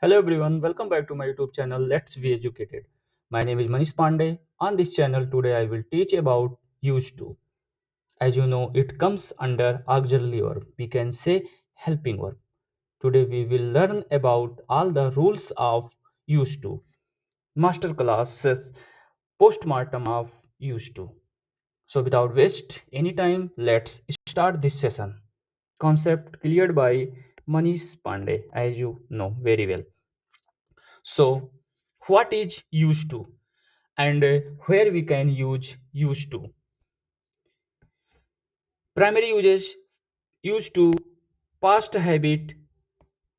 Hello everyone, welcome back to my YouTube channel Let's Be Educated. My name is Manish Pandey. On this channel today I will teach about used to. As you know, it comes under auxiliary verb. We can say helping verb. Today we will learn about all the rules of used to. Master classes postmortem of used to. So without waste any time, let's start this session. Concept cleared by Manish Pandey, as you know very well. So, what is used to and where we can use used to? Primary uses used to past habit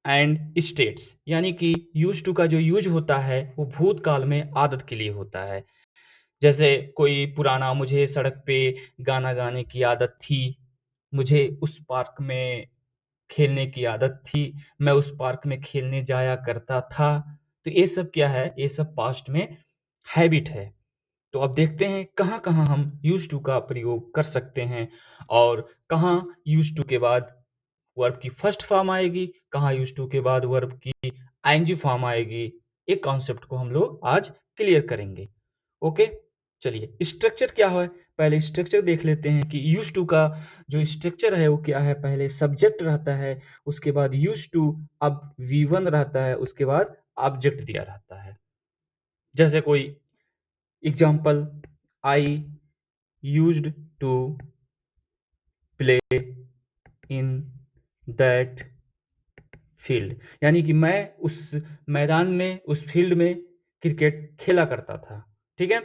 and states यानी कि use to का जो use होता है वो भूतकाल में आदत के लिए होता है। जैसे कोई पुराना मुझे सड़क पे गाना गाने की आदत थी, मुझे उस पार्क में खेलने की आदत थी, मैं उस पार्क में खेलने जाया करता था। तो ये सब क्या है? ये सब पास्ट में हैबिट है। तो अब देखते हैं कहाँ-कहाँ हम यूज्ड टू का प्रयोग कर सकते हैं और कहाँ यूज्ड टू के बाद वर्ब की फर्स्ट फॉर्म आएगी, कहाँ यूज्ड टू के बाद वर्ब की आईएनजी फॉर्म आएगी। एक कॉन्सेप्ट को हम लोग आज क्लियर करेंगे। ओके, चलिए स्ट्रक्चर क्या है? पहले स्ट्रक्चर देख लेते हैं कि यूज्ड टू का जो स्ट्रक्चर है वो क्या है। पहले सब्जेक्ट रहता है, उसके बाद यूज्ड टू, अब वी1 रहता है, उसके बाद ऑब्जेक्ट दिया रहता है। जैसे कोई example, I used to play in that field, यानी कि मैं उस मैदान में, उस फील्ड में क्रिकेट खेला करता था। ठीक है,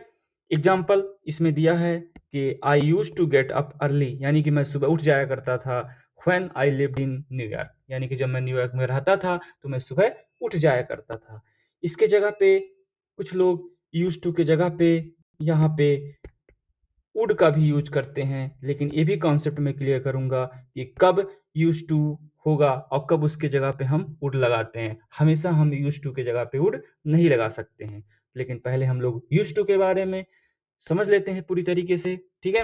एग्जाम्पल इसमें दिया है कि I use to get up early, यानी कि मैं सुबह उठ जाया करता था। When I lived in New York, यानी कि जब मैं न्यूयॉर्क में रहता था तो मैं सुबह उठ जाया करता था। इसके जगह पे कुछ लोग यूज टू के जगह पे यहाँ पे वुड का भी यूज करते हैं, लेकिन ये भी कॉन्सेप्ट में क्लियर करूंगा कि कब यूज टू होगा और कब उसके जगह पे हम वुड लगाते हैं। हमेशा हम यूज टू के जगह पे वुड नहीं लगा सकते हैं, लेकिन पहले हम लोग यूज टू के बारे में समझ लेते हैं पूरी तरीके से। ठीक है,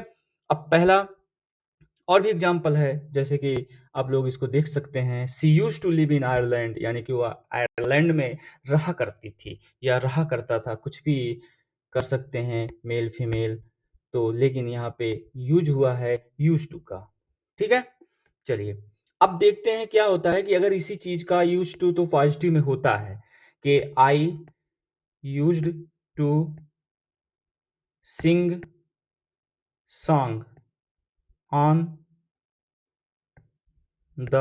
अब पहला और भी एग्जाम्पल है, जैसे कि आप लोग इसको देख सकते हैं। She used to live in Ireland, यानी कि वह आयरलैंड में रहा करती थी या रहा करता था, कुछ भी कर सकते हैं मेल फीमेल। तो लेकिन यहाँ पे यूज हुआ है यूज टू का। ठीक है, चलिए अब देखते हैं क्या होता है कि अगर इसी चीज का यूज टू तो पॉजिटिव में होता है कि I used to sing song on the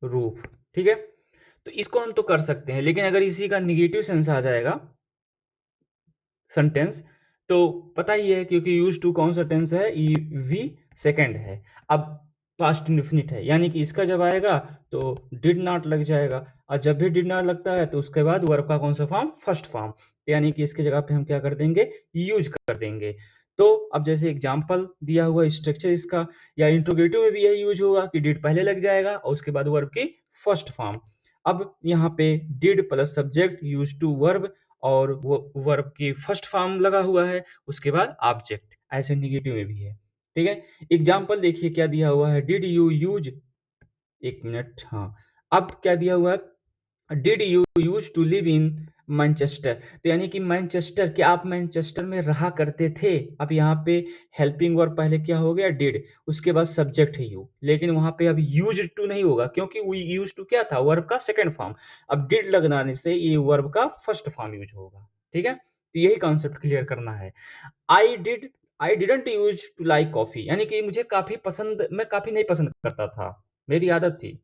roof. ठीक है, तो इसको हम तो कर सकते हैं, लेकिन अगर इसी का निगेटिव सेंस आ जाएगा सेंटेंस, तो पता ही है क्योंकि यूज टू कौन सा टेंस है, वी सेकंड है। अब पास्ट इंडेफिनिट है, यानी कि इसका जब आएगा तो डिड नॉट लग जाएगा, और जब भी डिड नॉट लगता है तो उसके बाद वर्ब का कौन सा फॉर्म, फर्स्ट फॉर्म। तो यानी कि इसके जगह पे हम क्या कर देंगे, यूज कर देंगे। तो अब जैसे एग्जाम्पल दिया हुआ स्ट्रक्चर इसका, या इंट्रोगेटिव में भी यही यूज होगा कि डिड पहले लग जाएगा और उसके बाद वर्ब की फर्स्ट फॉर्म। अब यहाँ पे did plus subject use to verb और वो वर्ब की फर्स्ट फॉर्म लगा हुआ है, उसके बाद ऑब्जेक्ट। ऐसे निगेटिव में भी है। ठीक है, एग्जाम्पल देखिए क्या दिया हुआ है। डिड यू यूज, एक मिनट, हाँ, अब क्या दिया हुआ है, did you use to live in Manchester. तो यानी कि मैनचेस्टर, क्या आप मैनचेस्टर में रहा करते थे। अब यहाँ पे हेल्पिंग वर्ब पहले क्या हो गया, डिड, उसके बाद सब्जेक्ट है यू, लेकिन वहां पे अब यूज टू नहीं होगा क्योंकि वो यूज टू क्या था, वर्ब का सेकंड फॉर्म। अब डिड लगने से ये वर्ब का फर्स्ट फॉर्म यूज होगा। ठीक है, तो यही कॉन्सेप्ट क्लियर करना है। I did, I didn't use to like coffee, यानी कि मुझे काफी पसंद, मैं काफी नहीं पसंद करता था, मेरी आदत थी।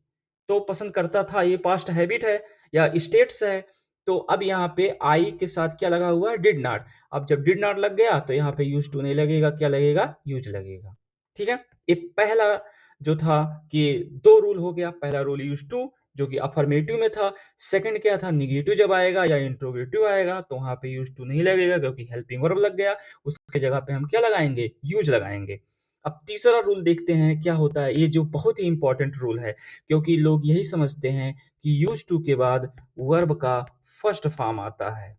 तो पसंद करता था, ये पास्ट हैबिट है या स्टेट्स है। तो अब यहाँ पे आई के साथ क्या लगा हुआ है, डिड नॉट। अब जब डिड नॉट लग गया तो यहाँ पे यूज टू नहीं लगेगा, क्या लगेगा, यूज लगेगा। ठीक है, ये पहला जो था कि दो रूल हो गया। पहला रूल यूज टू जो कि अफर्मेटिव में था, सेकंड क्या था, निगेटिव जब आएगा या इंट्रोगेटिव आएगा तो वहां पे यूज टू नहीं लगेगा क्योंकि हेल्पिंग वर्ब लग गया, उसके जगह पे हम क्या लगाएंगे, यूज लगाएंगे। अब तीसरा रूल देखते हैं क्या होता है, ये जो बहुत ही इंपॉर्टेंट रूल है, क्योंकि लोग यही समझते हैं कि यूज टू के बाद वर्ब का फर्स्ट फॉर्म आता है,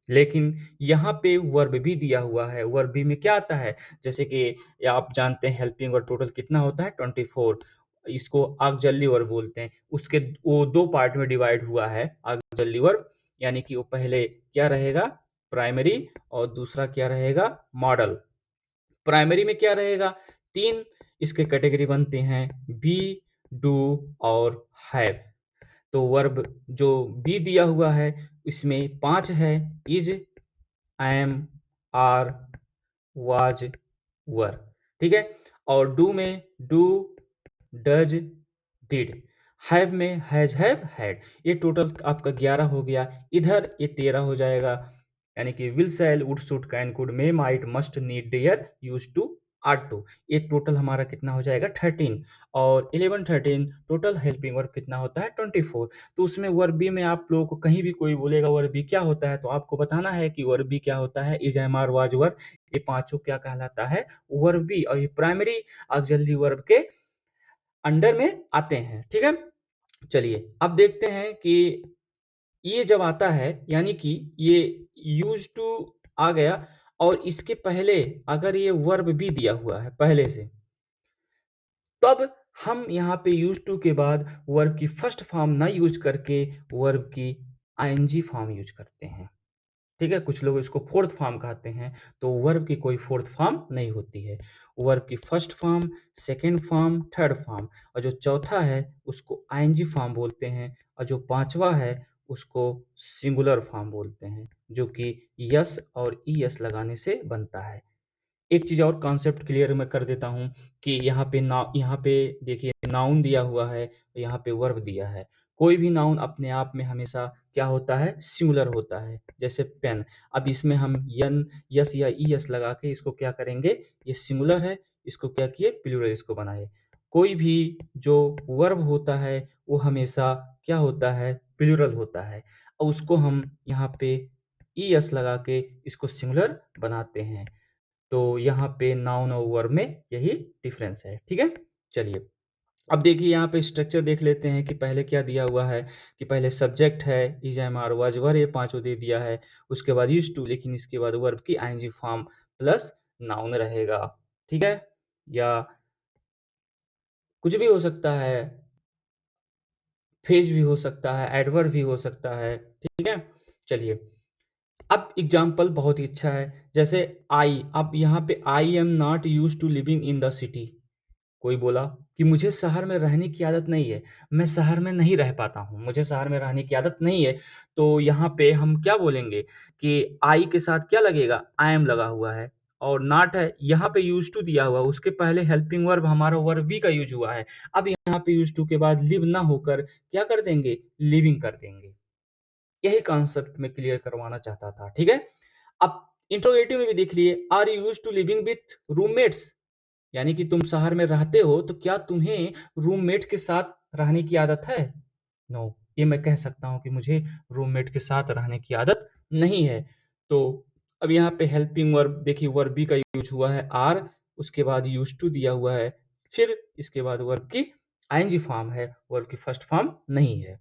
लेकिन यहाँ पे वर्ब भी दिया हुआ है। वर्ब भी में क्या आता है, जैसे कि आप जानते हैं हेल्पिंग वर्ब टोटल कितना होता है, 24। इसको ऑक्सिलरी वर्ब बोलते हैं। उसके वो 2 पार्ट में डिवाइड हुआ है ऑक्सिलरी वर्ब, यानी कि वो पहले क्या रहेगा प्राइमरी और दूसरा क्या रहेगा मॉडल। प्राइमरी में क्या रहेगा 3 इसके कैटेगरी बनते हैं बी, डू और हैव। तो वर्ब जो बी दिया हुआ है इसमें 5 है इज, एम, आर, वाज, वर, ठीक है। और डू में डू, डज, डिड। हैव में हैज, हैव, हैड। ये टोटल आपका 11 हो गया। इधर ये 13 हो जाएगा, यानी कि will, shall, would, should, can, could, may, might, must, need, dare, use to, ought to. ये टोटल हमारा कितना हो जाएगा 13। और 11 13 टोटल हेल्पिंग वर्ब कितना होता है 24। तो उसमें वर्ब बी में आप लोगों को कहीं भी कोई बोलेगा वर्ब बी क्या होता है, तो आपको बताना है कि वर्ब बी क्या होता है। इज, एम, आर, वाज, वर, ये पांचों क्या कहलाता है वर्ब बी, और ये प्राइमरी ऑक्सिलरी वर्ब के अंडर में आते हैं, ठीक है। चलिए अब देखते हैं कि ये जब आता है यानी कि ये यूज टू आ गया और इसके पहले अगर ये वर्ब भी दिया हुआ है पहले से, तब हम यहाँ पे यूज टू के बाद वर्ब की फर्स्ट फॉर्म ना यूज करके वर्ब की आईएनजी फॉर्म यूज करते हैं, ठीक है। कुछ लोग इसको फोर्थ फॉर्म कहते हैं, तो वर्ब की कोई फोर्थ फॉर्म नहीं होती है। वर्ब की first form, second form, third form, और जो चौथा है उसको आईएनजी फॉर्म बोलते हैं, और जो पांचवा है उसको सिंगुलर फॉर्म बोलते हैं, जो कि यस और ईएस लगाने से बनता है। एक चीज़ और कॉन्सेप्ट क्लियर मैं कर देता हूँ कि यहाँ पे देखिए नाउन दिया हुआ है, यहाँ पे वर्ब दिया है। कोई भी नाउन अपने आप में हमेशा क्या होता है सिंगुलर होता है, जैसे पेन। अब इसमें हम यन, यस या ई एस लगा के इसको क्या करेंगे, ये सिंगुलर है, इसको क्या किए प्लूरल इसको बनाए। कोई भी जो वर्ब होता है वो हमेशा क्या होता है प्लूरल होता है, और उसको हम यहाँ पे ई एस लगा के इसको सिंगुलर बनाते हैं। तो यहाँ पे नाउन और वर्ब में यही डिफरेंस है, ठीक है। चलिए अब देखिए यहाँ पे स्ट्रक्चर देख लेते हैं कि पहले क्या दिया हुआ है, कि पहले सब्जेक्ट है इज, एम, आर, वाज, वर, ये पांचों दे दिया है। उसके बाद यूज्ड टू, लेकिन इसके बाद वर्ब की आईएनजी फॉर्म प्लस नाउन रहेगा, ठीक है। या कुछ भी हो सकता है, फेज भी हो सकता है, एडवर्ब भी हो सकता है, ठीक है। चलिए अब एग्जाम्पल बहुत ही अच्छा है, जैसे आई। अब यहाँ पे I am not use to living in the city. कोई बोला कि मुझे शहर में रहने की आदत नहीं है, मैं शहर में नहीं रह पाता हूँ, मुझे शहर में रहने की आदत नहीं है। तो यहाँ पे हम क्या बोलेंगे कि आई के साथ क्या लगेगा आई एम लगा हुआ है, और नॉट है यहाँ पे यूज टू दिया हुआ, उसके पहले हेल्पिंग वर्ब हमारा वर्ब बी का यूज हुआ है। अब यहाँ पे यूज टू के बाद लिव ना होकर क्या कर देंगे लिविंग कर देंगे। यही कॉन्सेप्ट में क्लियर करवाना चाहता था, ठीक है। अब इंट्रोगेटिव में भी देख लिए, are you used to living with roommates, यानी कि तुम शहर में रहते हो तो क्या तुम्हें रूममेट के साथ रहने की आदत है। नो, ये मैं कह सकता हूं कि मुझे रूममेट के साथ रहने की आदत नहीं है। तो अब यहाँ पे हेल्पिंग वर्ब देखिए वर्ब बी का यूज हुआ है आर, उसके बाद यूज टू दिया हुआ है, फिर इसके बाद वर्ब की आईएनजी फॉर्म है, वर्ब की फर्स्ट फॉर्म नहीं है,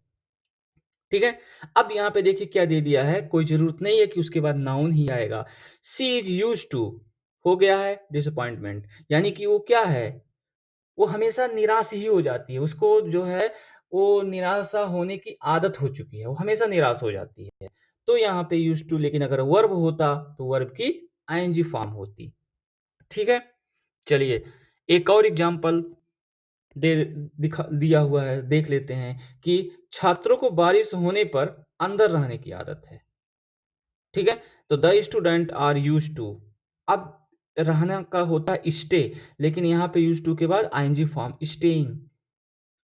ठीक है। अब यहाँ पे देखिए क्या दे दिया है, कोई जरूरत नहीं है कि उसके बाद नाउन ही आएगा। सी इज यूज टू हो गया है डिसअपॉइंटमेंट, यानी कि वो क्या है वो हमेशा निराश ही हो जाती है, उसको जो है वो निराशा होने की आदत हो चुकी है, वो हमेशा निराश हो जाती है। तो यहाँ पे यूज टू, लेकिन अगर वर्ब होता तो वर्ब की आईएनजी फॉर्म होती, ठीक है। चलिए एक और एग्जांपल दे दिखा दिया हुआ है, देख लेते हैं कि छात्रों को बारिश होने पर अंदर रहने की आदत है, ठीक है। तो the student are use to, अब रहना का होता है स्टे, लेकिन यहाँ पे यूज टू के बाद आईएनजी फॉर्म स्टेइंग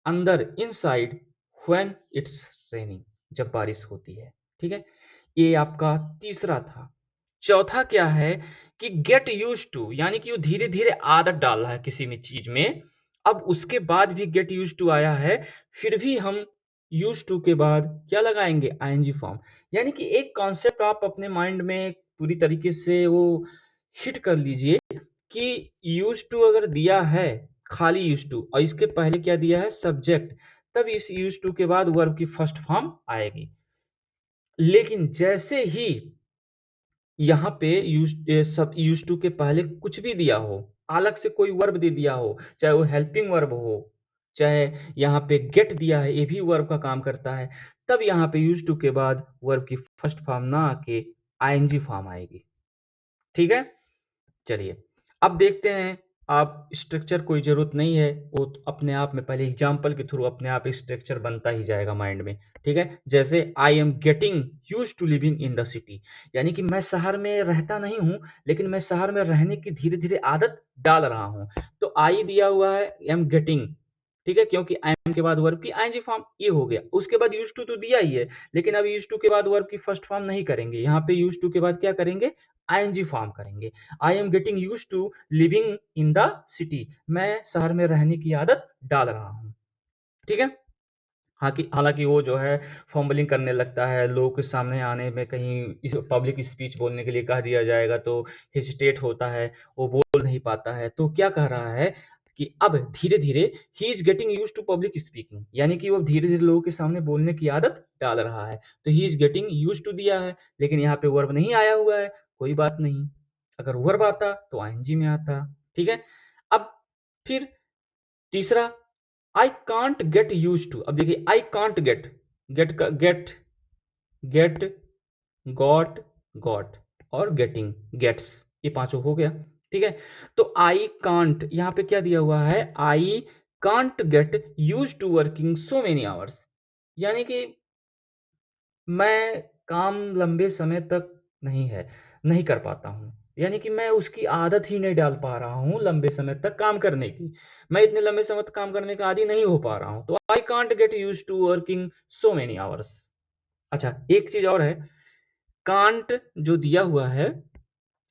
अंदर, इनसाइड, व्हेन इट्स रेनिंग, जब बारिश होती है, ठीक है। ये आपका तीसरा था। चौथा क्या है कि गेट यूज टू, यानी कि वो धीरे धीरे आदत डाल रहा है किसी भी चीज में। अब उसके बाद भी गेट यूज टू आया है, फिर भी हम यूज टू के बाद क्या लगाएंगे आईएनजी फॉर्म। यानी कि एक कॉन्सेप्ट आप अपने माइंड में पूरी तरीके से वो हिट कर लीजिए कि यूज टू अगर दिया है खाली यूज टू और इसके पहले क्या दिया है सब्जेक्ट, तब इस यूज टू के बाद वर्ब की फर्स्ट फॉर्म आएगी। लेकिन जैसे ही यहाँ पे सब यूज टू के पहले कुछ भी दिया हो, अलग से कोई वर्ब दे दिया हो, चाहे वो हेल्पिंग वर्ब हो, चाहे यहाँ पे गेट दिया है, ये भी वर्ब का काम करता है, तब यहाँ पे यूज्ड टू के बाद वर्ब की फर्स्ट फॉर्म ना आके आईएनजी फॉर्म आएगी। ठीक है? चलिए, अब देखते हैं। आप स्ट्रक्चर कोई ज़रूरत नहीं है, वो तो अपने आप में पहले एग्जाम्पल के थ्रू अपने आप स्ट्रक्चर बनता ही जाएगा माइंड में, ठीक है? जैसे I am getting used to living in the city, यानी कि मैं शहर में रहता नहीं हूँ, लेकिन मैं शहर में रहने की धीरे-धीरे आदत डाल रहा हूँ। तो आई दिया हुआ है, एम गेटिंग, ठीक है? क्योंकि आई एम के बाद वर्ब की आईएनजी फॉर्म ये हो गया। उसके बाद यूज्ड टू तो दिया ही है, लेकिन अब यूज्ड टू के बाद वर्ब की फर्स्ट फॉर्म नहीं करेंगे। यहाँ पे यूज्ड टू के बाद क्या करेंगे? आईएनजी फॉर्म करेंगे। I am getting used to living in the city, मैं शहर में रहने की आदत डाल रहा हूँ। ठीक है? हालाँकि वो जो है फंबलिंग करने लगता है, लोगों के सामने आने में कहीं इस पब्लिक स्पीच बोलने के लिए कह दिया जाएगा तो हेजिटेट होता है, वो बोल नहीं पाता है। तो क्या कह रहा है कि अब धीरे-धीरे he is getting used to public speaking, यानी कि वो धीरे-धीरे लोगों के सामने बोलने की आदत डाल रहा है। तो he is getting used to दिया है, लेकिन यहाँ पे वर्ब नहीं आया हुआ है, कोई बात नहीं। अगर वर्ब आता तो आईएनजी में आता, ठीक है? अब फिर तीसरा, I can't get used to. अब देखिए आई कांट गेट, गेट का गेट, गॉट, गॉट और गेटिंग, गेट्स, ये पांचों हो गया। ठीक है? तो आई कांट, यहां पे क्या दिया हुआ है? I can't get used to working so many hours, यानी कि मैं काम लंबे समय तक नहीं कर पाता हूँ। यानी कि मैं उसकी आदत ही नहीं डाल पा रहा हूँ लंबे समय तक काम करने की। मैं इतने लंबे समय तक काम करने का आदी नहीं हो पा रहा हूँ। तो I can't get used to working so many hours. अच्छा, एक चीज़ और है, कांट जो दिया हुआ है,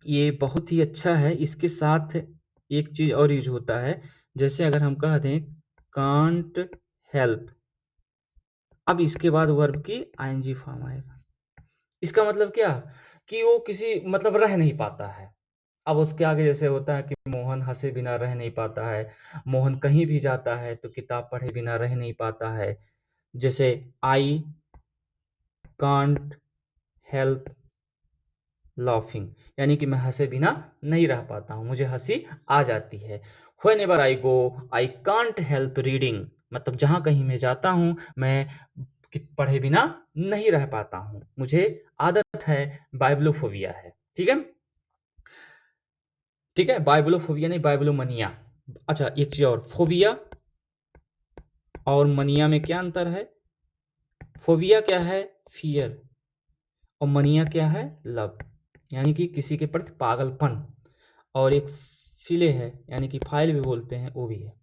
ये बहुत ही अच्छा है। इसके साथ एक चीज़ और यूज़ होता है, जैसे अगर हम कह दें कांट हेल्प, अब इसके बाद वर्ब की आईएनजी फॉर्म आएगा। इसका मतलब क्या? कि वो किसी मतलब रह नहीं पाता है। अब उसके आगे जैसे होता है कि मोहन हँसे बिना रह नहीं पाता है, मोहन कहीं भी जाता है तो किताब पढ़े बिना रह नहीं पाता है। जैसे आई कांट हेल्प लाफिंग, यानी कि मैं हँसे बिना नहीं रह पाता हूँ, मुझे हँसी आ जाती है। Whenever I go I can't help reading, मतलब जहाँ कहीं मैं जाता हूँ, मैं पढ़े बिना नहीं रह पाता हूँ, मुझे आदत है, बाइब्लोफोबिया है। ठीक है? ठीक है? बाइब्लोफोबिया नहीं, बाइब्लोमनिया। अच्छा, एक चीज़ और, फोबिया और मनिया में क्या अंतर है? फोबिया क्या है? फियर, और मनिया क्या है? लव, यानी कि किसी के प्रति पागलपन। और एक फिले है, यानी कि फाइल भी बोलते हैं, वो भी है।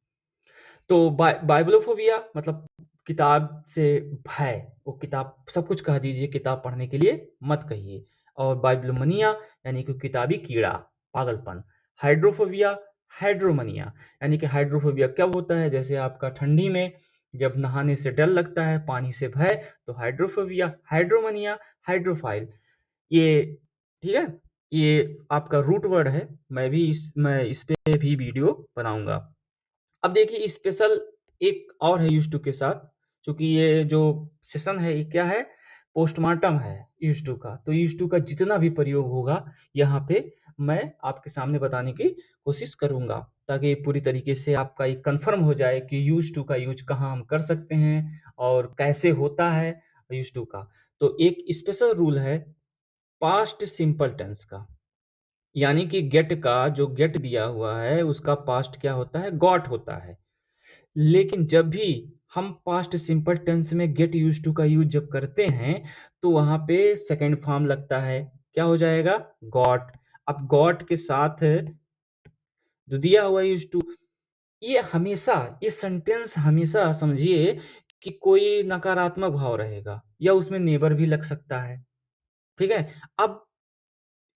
तो बाइब्लोफोबिया मतलब किताब से भय, वो किताब सब कुछ कह दीजिए, किताब पढ़ने के लिए मत कहिए। और बाइब्लोमनिया यानी कि किताबी कीड़ा, पागलपन। हाइड्रोफोबिया, हाइड्रोमनिया, यानी कि हाइड्रोफोबिया कब होता है? जैसे आपका ठंडी में जब नहाने से डर लगता है, पानी से भय, तो हाइड्रोफोबिया। हाइड्रोमनिया, हाइड्रोफाइल, ये, ठीक है? ये आपका रूट वर्ड है। मैं इस पे भी वीडियो बनाऊँगा। अब देखिए स्पेशल एक और है यूज्ड टू के साथ, चूँकि ये जो सेशन है ये क्या है? पोस्टमार्टम है यूज्ड टू का। तो यूज्ड टू का जितना भी प्रयोग होगा यहाँ पे मैं आपके सामने बताने की कोशिश करूँगा, ताकि पूरी तरीके से आपका ये कन्फर्म हो जाए कि यूज्ड टू का यूज़ कहाँ हम कर सकते हैं और कैसे होता है यूज्ड टू का। तो एक स्पेशल रूल है पास्ट सिंपल टेंस का, यानी कि गेट का जो गेट दिया हुआ है उसका पास्ट क्या होता है? गॉट होता है। लेकिन जब भी हम पास्ट सिंपल टेंस में गेट यूज्ड टू का यूज जब करते हैं तो वहां पे सेकंड फॉर्म लगता है, क्या हो जाएगा? गॉट। अब गॉट के साथ जो दिया हुआ यूज्ड टू, ये हमेशा, ये सेंटेंस हमेशा समझिए कि कोई नकारात्मक भाव रहेगा या उसमें नेबर भी लग सकता है। ठीक है? अब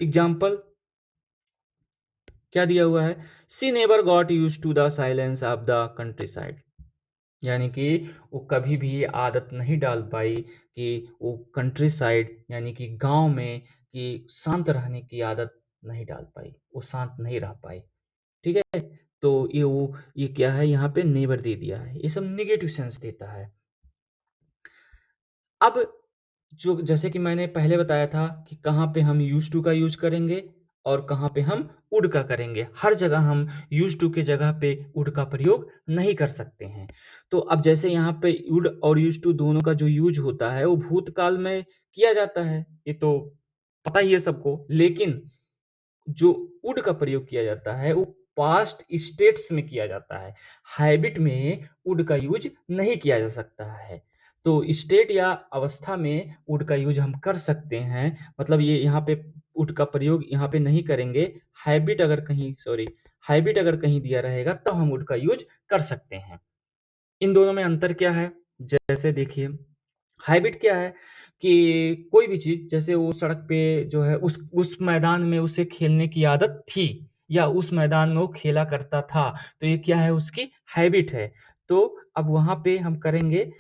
एग्जाम्पल क्या दिया हुआ है? She never got used to the silence of the countryside, यानी कि वो कभी भी ये आदत नहीं डाल पाई कि वो कंट्री साइड यानी कि गांव में कि शांत रहने की आदत नहीं डाल पाई, वो शांत नहीं रह पाई। ठीक है? तो ये क्या है? यहाँ पे नेवर दे दिया है, ये सब नेगेटिव सेंस देता है। अब जो जैसे कि मैंने पहले बताया था कि कहाँ पे हम यूज टू का यूज करेंगे, और कहाँ पे हम वुड का करेंगे। हर जगह हम यूज्ड टू के जगह पे वुड का प्रयोग नहीं कर सकते हैं। तो अब जैसे यहाँ पे वुड और यूज्ड टू दोनों का जो यूज़ होता है वो भूतकाल में किया जाता है, ये तो पता ही है सबको। लेकिन जो वुड का प्रयोग किया जाता है वो पास्ट स्टेट्स में किया जाता है। हैबिट में वुड का यूज़ नहीं किया जा सकता है। तो स्टेट या अवस्था में वुड का यूज़ हम कर सकते हैं। मतलब ये यहाँ पे वुड का प्रयोग यहाँ पे नहीं करेंगे। हैबिट अगर कहीं दिया रहेगा तब हम वुड का यूज़ कर सकते हैं। इन दोनों में अंतर क्या है? जैसे देखिए, हैबिट क्या है कि कोई भी चीज़ जैसे वो सड़क पे जो है उस मैदान में उसे खेलने की आदत थी या उस मैदान में वो खेला करता था, तो ये क्या है उसकी हैबिट है। तो अब वहाँ पे हम करेंगे